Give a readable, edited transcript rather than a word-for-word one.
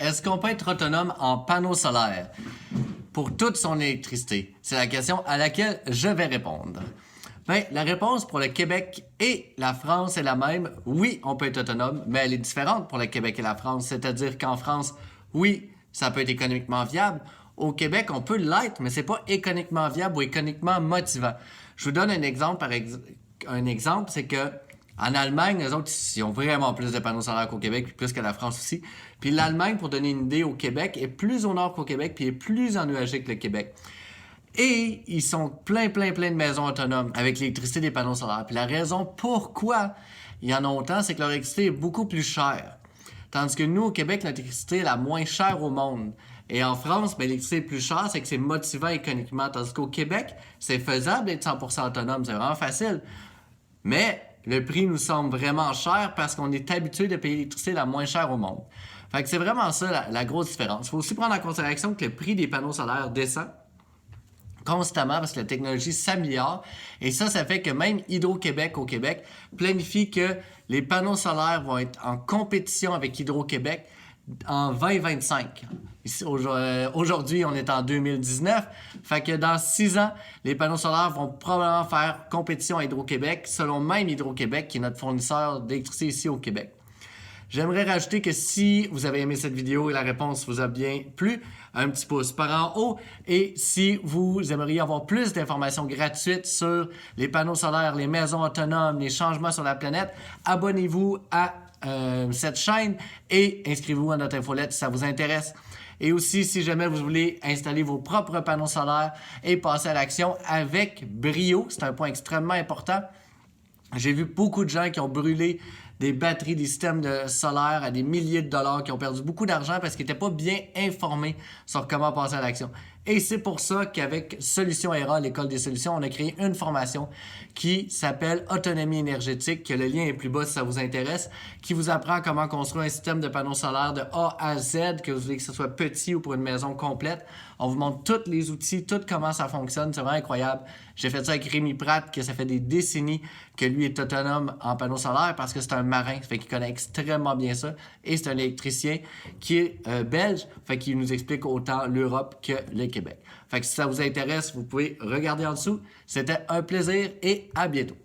est-ce qu'on peut être autonome en panneaux solaires pour toute son électricité? C'est la question à laquelle je vais répondre. Bien, la réponse pour le Québec et la France est la même. Oui, on peut être autonome, mais elle est différente pour le Québec et la France. C'est-à-dire qu'en France, oui, ça peut être économiquement viable. Au Québec, on peut l'être, mais c'est pas économiquement viable ou économiquement motivant. Je vous donne un exemple. Un exemple, c'est que en Allemagne, les autres, ils ont vraiment plus de panneaux solaires qu'au Québec, puis plus que la France aussi. Puis l'Allemagne, pour donner une idée, au Québec, est plus au nord qu'au Québec, puis est plus ennuagé que le Québec. Et ils sont plein de maisons autonomes avec l'électricité des panneaux solaires. Puis la raison pourquoi il y en a autant, c'est que leur électricité est beaucoup plus chère. Tandis que nous, au Québec, notre électricité est la moins chère au monde. Et en France, ben, l'électricité est plus chère, c'est que c'est motivant économiquement. Tandis qu'au Québec, c'est faisable d'être 100% autonome, c'est vraiment facile. Mais le prix nous semble vraiment cher parce qu'on est habitué de payer l'électricité la moins chère au monde. Fait que c'est vraiment ça la grosse différence. Il faut aussi prendre en considération que le prix des panneaux solaires descend constamment parce que la technologie s'améliore. Et ça fait que même Hydro-Québec au Québec planifie que les panneaux solaires vont être en compétition avec Hydro-Québec en 2025. Aujourd'hui, on est en 2019. Fait que dans 6 ans, les panneaux solaires vont probablement faire compétition à Hydro-Québec, selon même Hydro-Québec, qui est notre fournisseur d'électricité ici au Québec. J'aimerais rajouter que si vous avez aimé cette vidéo et la réponse vous a bien plu, un petit pouce par en haut. Et si vous aimeriez avoir plus d'informations gratuites sur les panneaux solaires, les maisons autonomes, les changements sur la planète, abonnez-vous à cette chaîne et inscrivez-vous à notre infolette si ça vous intéresse. Et aussi, si jamais vous voulez installer vos propres panneaux solaires et passer à l'action avec brio, c'est un point extrêmement important. J'ai vu beaucoup de gens qui ont brûlé des batteries, des systèmes solaires à des milliers de dollars, qui ont perdu beaucoup d'argent parce qu'ils n'étaient pas bien informés sur comment passer à l'action. Et c'est pour ça qu'avec Solutions ERA, l'école des solutions, on a créé une formation qui s'appelle Autonomie énergétique, que le lien est plus bas si ça vous intéresse, qui vous apprend comment construire un système de panneaux solaires de A à Z, que vous voulez que ce soit petit ou pour une maison complète. On vous montre tous les outils, tout comment ça fonctionne, c'est vraiment incroyable. J'ai fait ça avec Rémi Pratt, que ça fait des décennies que lui est autonome en panneaux solaires parce que c'est un marin, ça fait qu'il connaît extrêmement bien ça. Et c'est un électricien qui est belge, fait qu'il nous explique autant l'Europe que le Québec. Fait que si ça vous intéresse, vous pouvez regarder en dessous. C'était un plaisir et à bientôt.